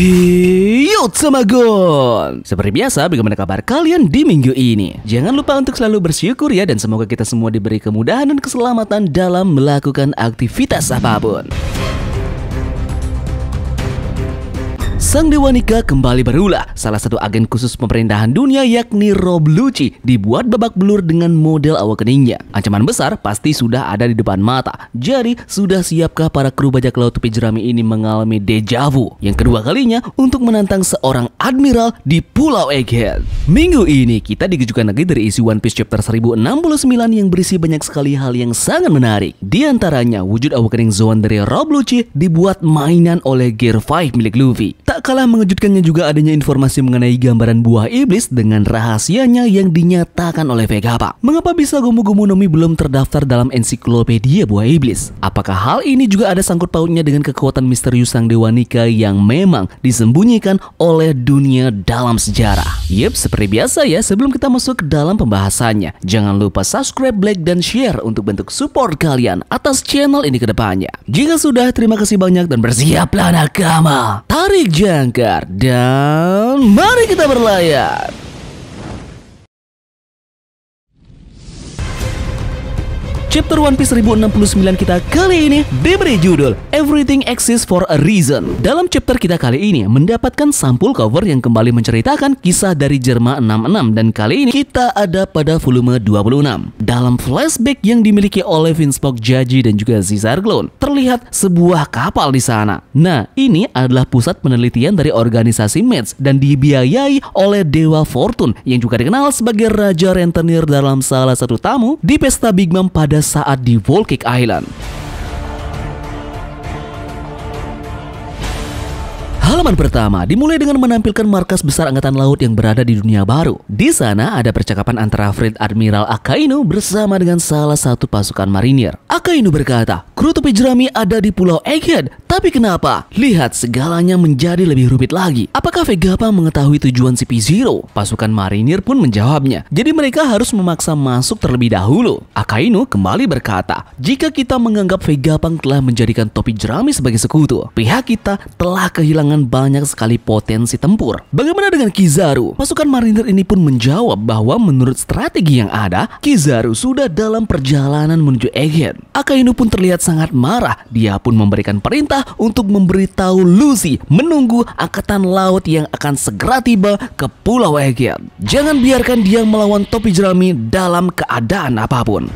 Yo Tamagon! Seperti biasa, bagaimana kabar kalian di minggu ini? Jangan lupa untuk selalu bersyukur ya, dan semoga kita semua diberi kemudahan dan keselamatan dalam melakukan aktivitas apapun. Sang Dewa Nikah kembali berulah. Salah satu agen khusus pemerintahan dunia yakni Rob Lucci dibuat babak belur dengan model awak keningnya. Ancaman besar pasti sudah ada di depan mata. Jadi sudah siapkah para kru bajak laut topi jerami ini mengalami deja vu yang kedua kalinya untuk menantang seorang admiral di Pulau Egghead? Minggu ini kita dikejutkan lagi dari isi One Piece chapter 1069 yang berisi banyak sekali hal yang sangat menarik. Di antaranya wujud awak kening Zoan dari Rob Lucci dibuat mainan oleh Gear 5 milik Luffy. Tak kalah mengejutkannya juga adanya informasi mengenai gambaran buah iblis dengan rahasianya yang dinyatakan oleh Vegapunk. Mengapa bisa Gomu-Gomu no Mi belum terdaftar dalam ensiklopedia buah iblis? Apakah hal ini juga ada sangkut pautnya dengan kekuatan misterius Sang Dewa Nikah yang memang disembunyikan oleh dunia dalam sejarah? Yep, seperti biasa ya, sebelum kita masuk ke dalam pembahasannya, jangan lupa subscribe, like, dan share untuk bentuk support kalian atas channel ini ke depannya. Jika sudah, terima kasih banyak dan bersiaplah nakama. Tarik jangkar dan mari kita berlayar. Chapter One Piece 1069 kita kali ini diberi judul Everything Exists for a Reason. Dalam chapter kita kali ini mendapatkan sampul cover yang kembali menceritakan kisah dari Germa 66, dan kali ini kita ada pada volume 26. Dalam flashback yang dimiliki oleh Vinsmoke Jaji dan juga Caesar Clown, terlihat sebuah kapal di sana. Nah, ini adalah pusat penelitian dari organisasi Meds dan dibiayai oleh Dewa Fortune yang juga dikenal sebagai Raja Rentenir dalam salah satu tamu di pesta Big Mom pada saat di Volcanic Island. Halaman pertama dimulai dengan menampilkan markas besar angkatan laut yang berada di dunia baru. Di sana ada percakapan antara Fleet Admiral Akainu bersama dengan salah satu pasukan marinir. Akainu berkata, kru topi jerami ada di Pulau Egghead. Tapi kenapa? Lihat, segalanya menjadi lebih rumit lagi. Apakah Vegapunk mengetahui tujuan CP0? Pasukan marinir pun menjawabnya. Jadi mereka harus memaksa masuk terlebih dahulu. Akainu kembali berkata, jika kita menganggap Vegapunk telah menjadikan topi jerami sebagai sekutu, pihak kita telah kehilangan banyak sekali potensi tempur. Bagaimana dengan Kizaru? Pasukan marinir ini pun menjawab bahwa menurut strategi yang ada, Kizaru sudah dalam perjalanan menuju Egghead. Akainu pun terlihat sangat marah. Dia pun memberikan perintah untuk memberitahu Lucy menunggu angkatan laut yang akan segera tiba ke Pulau Egghead. Jangan biarkan dia melawan topi jerami dalam keadaan apapun.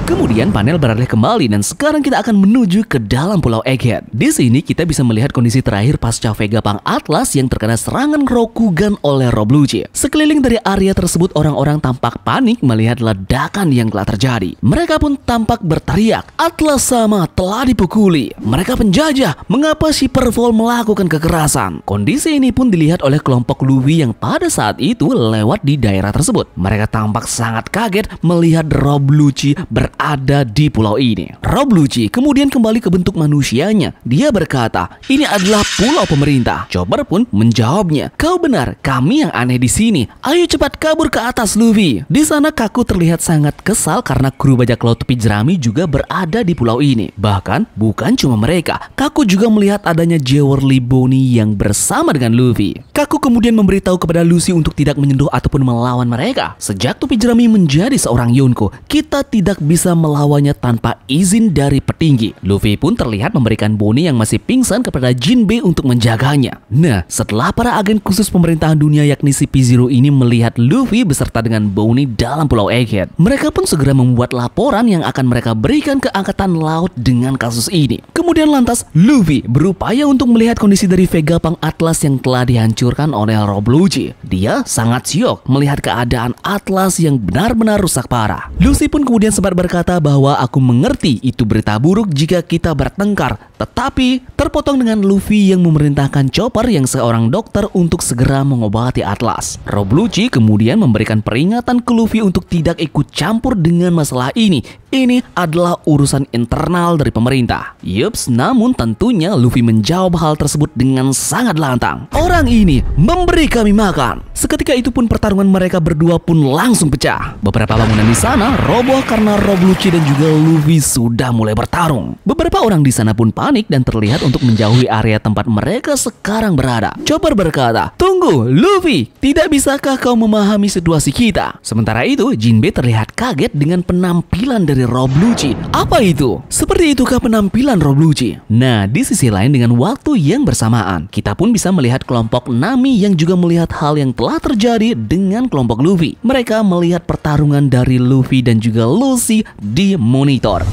Kemudian panel beralih kembali dan sekarang kita akan menuju ke dalam Pulau Egghead. Di sini kita bisa melihat kondisi terakhir pasca Vegapunk Atlas yang terkena serangan Rokugan oleh Rob Lucci. Sekeliling dari area tersebut orang-orang tampak panik melihat ledakan yang telah terjadi. Mereka pun tampak berteriak, Atlas sama telah dipukuli. Mereka penjajah, mengapa si Pervol melakukan kekerasan? Kondisi ini pun dilihat oleh kelompok Luffy yang pada saat itu lewat di daerah tersebut. Mereka tampak sangat kaget melihat Rob Lucci ada di pulau ini. Rob Lucci kemudian kembali ke bentuk manusianya. Dia berkata, ini adalah pulau pemerintah. Chopper pun menjawabnya, kau benar, kami yang aneh di sini. Ayo cepat kabur ke atas, Luffy. Di sana Kaku terlihat sangat kesal karena kru bajak laut topi jerami juga berada di pulau ini. Bahkan bukan cuma mereka, Kaku juga melihat adanya Jewelry Bonnie yang bersama dengan Luffy. Kaku kemudian memberitahu kepada Lucy untuk tidak menyentuh ataupun melawan mereka. Sejak topi jerami menjadi seorang Yonko, kita tidak bisa melawannya tanpa izin dari petinggi. Luffy pun terlihat memberikan Bonnie yang masih pingsan kepada Jinbe untuk menjaganya. Nah, setelah para agen khusus pemerintahan dunia yakni CP0 ini melihat Luffy beserta dengan Bonnie dalam Pulau Egghead, mereka pun segera membuat laporan yang akan mereka berikan ke angkatan laut dengan kasus ini. Kemudian lantas Luffy berupaya untuk melihat kondisi dari Vegapunk Atlas yang telah dihancurkan oleh Rob Lucci. Dia sangat syok melihat keadaan Atlas yang benar-benar rusak parah. Lucy pun kemudian sempat berkata bahwa aku mengerti itu berita buruk jika kita bertengkar, tetapi terpotong dengan Luffy yang memerintahkan Chopper yang seorang dokter untuk segera mengobati Atlas. Rob Lucci kemudian memberikan peringatan ke Luffy untuk tidak ikut campur dengan masalah ini. Ini adalah urusan internal dari pemerintah. Yups, namun tentunya Luffy menjawab hal tersebut dengan sangat lantang. Orang ini memberi kami makan. Seketika itu pun pertarungan mereka berdua pun langsung pecah. Beberapa bangunan di sana roboh karena Rob Lucci dan juga Luffy sudah mulai bertarung. Beberapa orang di sana pun panik dan terlihat untuk menjauhi area tempat mereka sekarang berada. Chopper berkata, "Tunggu, Luffy, tidak bisakah kau memahami situasi kita?" Sementara itu, Jinbe terlihat kaget dengan penampilan dari Rob Lucci. Apa itu? Seperti itukah penampilan Rob Lucci? Nah, di sisi lain dengan waktu yang bersamaan, kita pun bisa melihat kelompok Nami yang juga melihat hal yang telah terjadi dengan kelompok Luffy. Mereka melihat pertarungan dari Luffy dan juga Lucy di monitor.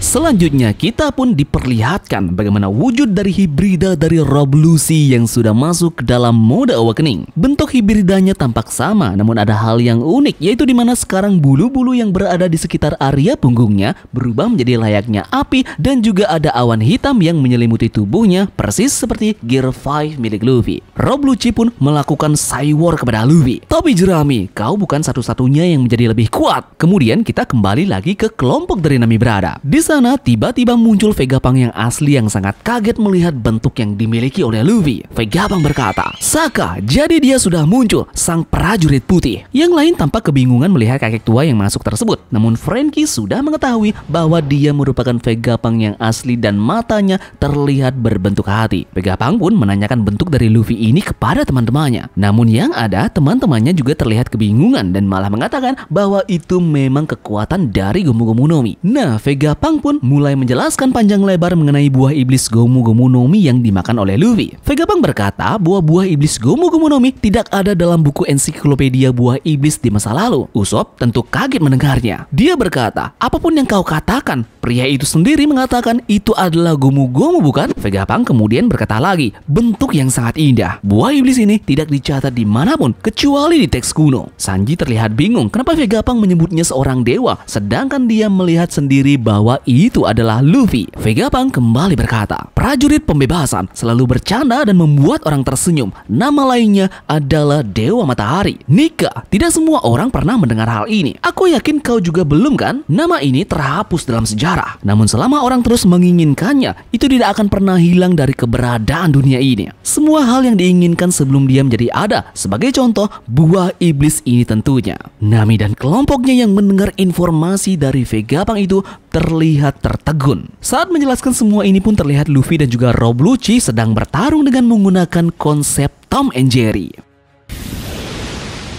Selanjutnya kita pun diperlihatkan bagaimana wujud dari hibrida dari Rob Lucy yang sudah masuk ke dalam mode awakening. Bentuk hibridanya tampak sama, namun ada hal yang unik, yaitu dimana sekarang bulu-bulu yang berada di sekitar area punggungnya berubah menjadi layaknya api dan juga ada awan hitam yang menyelimuti tubuhnya persis seperti Gear 5 milik Luffy. Rob Lucci pun melakukan Cywar kepada Luffy. "Tapi Jerami, kau bukan satu-satunya yang menjadi lebih kuat." Kemudian kita kembali lagi ke kelompok dari Nami berada. Di sana tiba-tiba muncul Vegapunk yang asli yang sangat kaget melihat bentuk yang dimiliki oleh Luffy. Vegapunk berkata, "Saka, jadi dia sudah muncul, sang prajurit putih." Yang lain tampak kebingungan melihat kakek tua yang masuk tersebut. Namun Franky sudah mengetahui bahwa dia merupakan Vegapunk yang asli dan matanya terlihat berbentuk hati. Vegapunk pun menanyakan bentuk dari Luffy ini kepada teman-temannya. Namun yang ada, teman-temannya juga terlihat kebingungan dan malah mengatakan bahwa itu memang kekuatan dari Gomu Gomu no Mi. Nah, Vegapunk pun mulai menjelaskan panjang lebar mengenai buah iblis Gomu Gomu no Mi yang dimakan oleh Luffy. Vegapunk berkata bahwa buah iblis Gomu Gomu no Mi tidak ada dalam buku ensiklopedia buah iblis di masa lalu. Usopp tentu kaget mendengarnya. Dia berkata, "Apapun yang kau katakan, pria itu sendiri mengatakan itu adalah Gomu Gomu, bukan?" Vegapunk kemudian berkata lagi, "Bentuk yang sangat indah. Buah iblis ini tidak dicatat dimanapun kecuali di teks kuno." Sanji terlihat bingung kenapa Vegapunk menyebutnya seorang dewa, sedangkan dia melihat sendiri bahwa itu adalah Luffy. Vegapunk kembali berkata, "Prajurit pembebasan selalu bercanda dan membuat orang tersenyum. Nama lainnya adalah Dewa Matahari." "Nika, tidak semua orang pernah mendengar hal ini. Aku yakin kau juga belum, kan? Nama ini terhapus dalam sejarah. Namun selama orang terus menginginkannya, itu tidak akan pernah hilang dari keberadaan dunia ini. Semua hal yang diinginkan sebelum dia menjadi ada. Sebagai contoh, buah iblis ini tentunya." Nami dan kelompoknya yang mendengar informasi dari Vegapunk itu terlihat tertegun. Saat menjelaskan semua ini pun terlihat Luffy dan juga Rob Lucci sedang bertarung dengan menggunakan konsep Tom and Jerry.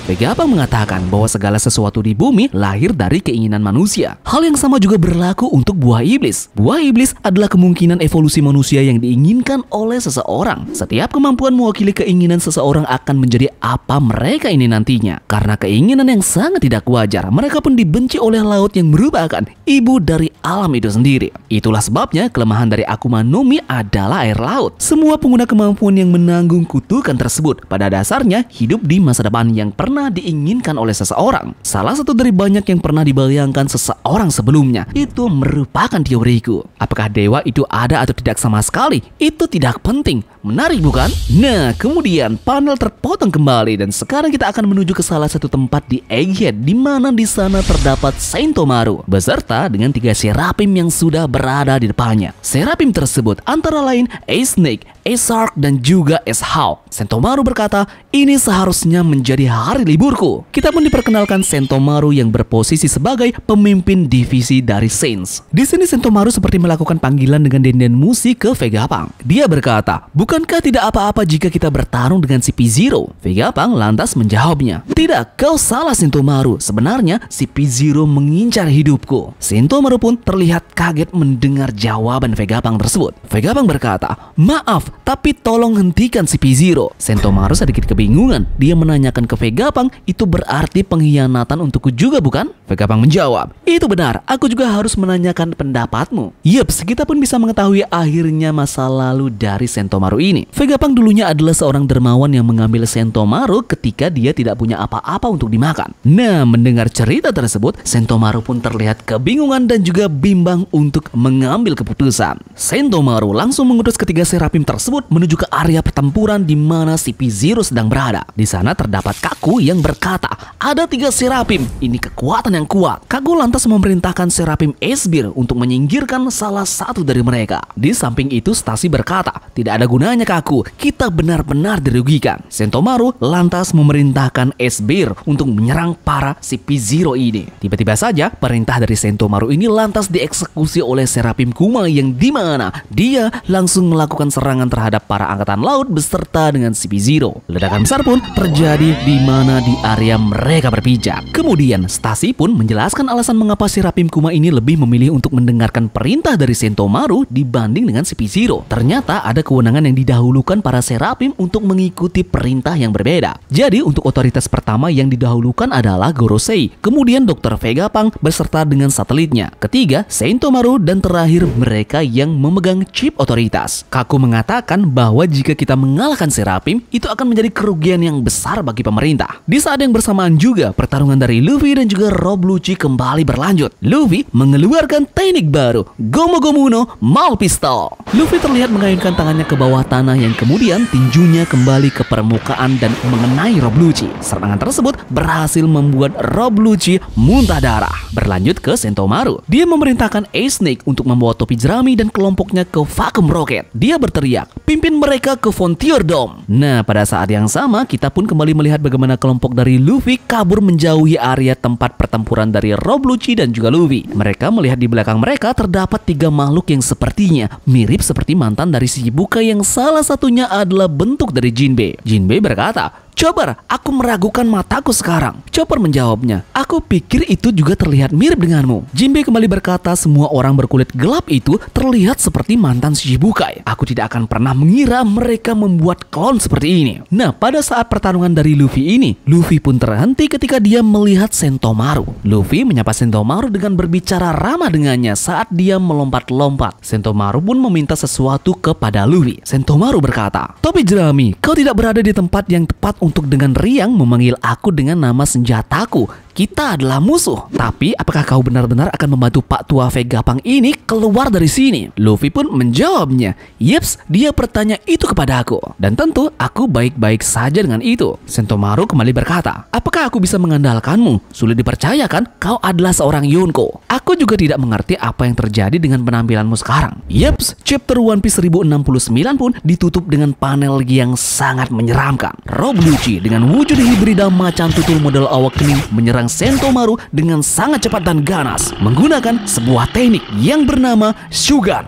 Vegapunk mengatakan bahwa segala sesuatu di bumi lahir dari keinginan manusia. Hal yang sama juga berlaku untuk buah iblis. Buah iblis adalah kemungkinan evolusi manusia yang diinginkan oleh seseorang. Setiap kemampuan mewakili keinginan seseorang akan menjadi apa mereka ini nantinya. Karena keinginan yang sangat tidak wajar, mereka pun dibenci oleh laut yang merupakan ibu dari alam itu sendiri. Itulah sebabnya kelemahan dari Akuma no Mi adalah air laut. Semua pengguna kemampuan yang menanggung kutukan tersebut pada dasarnya hidup di masa depan yang pernah diinginkan oleh seseorang. Salah satu dari banyak yang pernah dibayangkan seseorang sebelumnya. Itu merupakan teoriku. Apakah dewa itu ada atau tidak sama sekali? Itu tidak penting. Menarik bukan? Nah, kemudian panel terpotong kembali dan sekarang kita akan menuju ke salah satu tempat di Egghead, di mana di sana terdapat Sentomaru beserta dengan 3 Seraphim yang sudah berada di depannya. Seraphim tersebut antara lain Ace Snake, Ace Shark dan juga Ace Hawk. Sentomaru berkata, "Ini seharusnya menjadi hari liburku." Kita pun diperkenalkan Sentomaru yang berposisi sebagai pemimpin divisi dari Saints. Di sini Sentomaru seperti melakukan panggilan dengan denden musik ke Vegapunk. Dia berkata, "Bukankah tidak apa-apa jika kita bertarung dengan si P-Zero?" Vegapunk lantas menjawabnya, "Tidak, kau salah Sentomaru. Sebenarnya si P-Zero mengincar hidupku." Sentomaru pun terlihat kaget mendengar jawaban Vegapunk tersebut. Vegapunk berkata, "Maaf, tapi tolong hentikan si P-Zero." Sentomaru sedikit kebingungan. Dia menanyakan ke Vegapunk, "Itu berarti pengkhianatan untukku juga, bukan?" Vegapunk menjawab, "Itu benar, aku juga harus menanyakan pendapatmu." Yups, kita pun bisa mengetahui akhirnya masa lalu dari Sentomaru ini. Vegapunk dulunya adalah seorang dermawan yang mengambil Sentomaru ketika dia tidak punya apa-apa untuk dimakan. Nah, mendengar cerita tersebut, Sentomaru pun terlihat kebingungan dan juga bimbang untuk mengambil keputusan. Sentomaru langsung mengutus ketiga Seraphim tersebut tersebut menuju ke area pertempuran di mana si P-Zero sedang berada. Di sana terdapat Kaku yang berkata, ada 3 Serapim, ini kekuatan yang kuat. Kaku lantas memerintahkan Serapim Esbir untuk menyingkirkan salah satu dari mereka. Di samping itu Stacy berkata, tidak ada gunanya Kaku, kita benar-benar dirugikan. Sentomaru lantas memerintahkan Esbir untuk menyerang para si P-Zero ini. Tiba-tiba saja perintah dari Sentomaru ini lantas dieksekusi oleh Serapim Kuma yang dimana dia langsung melakukan serangan terhadap para angkatan laut beserta dengan si P-Zero. Ledakan besar pun terjadi di mana di area mereka berpijak. Kemudian Stacy pun menjelaskan alasan mengapa Serapim Kuma ini lebih memilih untuk mendengarkan perintah dari Sentomaru dibanding dengan si P-Zero. Ternyata ada kewenangan yang didahulukan para Serapim untuk mengikuti perintah yang berbeda. Jadi untuk otoritas pertama yang didahulukan adalah Gorosei, kemudian Dr. Vegapunk beserta dengan satelitnya, ketiga Sentomaru, dan terakhir mereka yang memegang chip otoritas. Kaku mengatakan bahwa jika kita mengalahkan Serapim, itu akan menjadi kerugian yang besar bagi pemerintah. Di saat yang bersamaan juga, pertarungan dari Luffy dan juga Rob Lucci kembali berlanjut. Luffy mengeluarkan teknik baru, Gomu Gomu no Maul Pistol. Luffy terlihat mengayunkan tangannya ke bawah tanah yang kemudian tinjunya kembali ke permukaan dan mengenai Rob Lucci. Serangan tersebut berhasil membuat Rob Lucci muntah darah. Berlanjut ke Sentomaru. Dia memerintahkan A-Snake untuk membawa topi jerami dan kelompoknya ke Vacuum Rocket. Dia berteriak, pimpin mereka ke Frontier Dome. Nah, pada saat yang sama kita pun kembali melihat bagaimana kelompok dari Luffy kabur menjauhi area tempat pertempuran dari Rob Lucci dan juga Luffy. Mereka melihat di belakang mereka terdapat 3 makhluk yang sepertinya mirip seperti mantan dari Shichibukai yang salah satunya adalah bentuk dari Jinbei. Jinbei berkata, Chopper, aku meragukan mataku sekarang. Chopper menjawabnya, aku pikir itu juga terlihat mirip denganmu. Jinbei kembali berkata, semua orang berkulit gelap itu terlihat seperti mantan Shichibukai. Aku tidak akan pernah mengira mereka membuat klon seperti ini. Nah, pada saat pertarungan dari Luffy ini, Luffy pun terhenti ketika dia melihat Sentomaru. Luffy menyapa Sentomaru dengan berbicara ramah dengannya saat dia melompat-lompat. Sentomaru pun meminta sesuatu kepada Luffy. Sentomaru berkata, topi jerami, kau tidak berada di tempat yang tepat untuk dengan riang memanggil aku dengan nama senjataku. Kita adalah musuh. Tapi apakah kau benar-benar akan membantu Pak Tua Vegapunk ini keluar dari sini? Luffy pun menjawabnya, yeps, dia bertanya itu kepada aku. Dan tentu aku baik-baik saja dengan itu. Sentomaru kembali berkata, apakah aku bisa mengandalkanmu? Sulit dipercayakan, kau adalah seorang Yonko. Aku juga tidak mengerti apa yang terjadi dengan penampilanmu sekarang. Yeps, chapter One Piece 1069 pun ditutup dengan panel yang sangat menyeramkan. Rob Lucci dengan wujud hibrida macan tutul model awak kening menyerang Sentomaru dengan sangat cepat dan ganas menggunakan sebuah teknik yang bernama Shugan.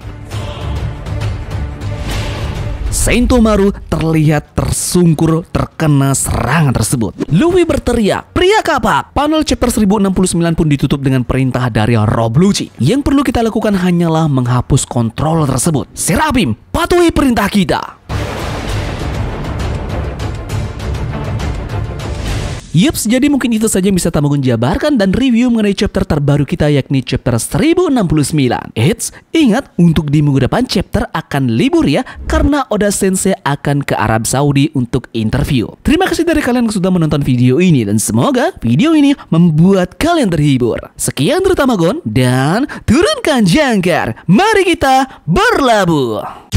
Sentomaru terlihat tersungkur terkena serangan tersebut. Luffy berteriak, pria kapak. Panel chapter 1069 pun ditutup dengan perintah dari Rob Lucci. Yang perlu kita lakukan hanyalah menghapus kontrol tersebut. Serapim, patuhi perintah kita. Yups, jadi mungkin itu saja yang bisa Tamagon jabarkan dan review mengenai chapter terbaru kita yakni chapter 1069. Eits, ingat untuk di minggu depan chapter akan libur ya karena Oda Sensei akan ke Arab Saudi untuk interview. Terima kasih dari kalian yang sudah menonton video ini dan semoga video ini membuat kalian terhibur. Sekian dari Tamagon dan turunkan jangkar. Mari kita berlabuh.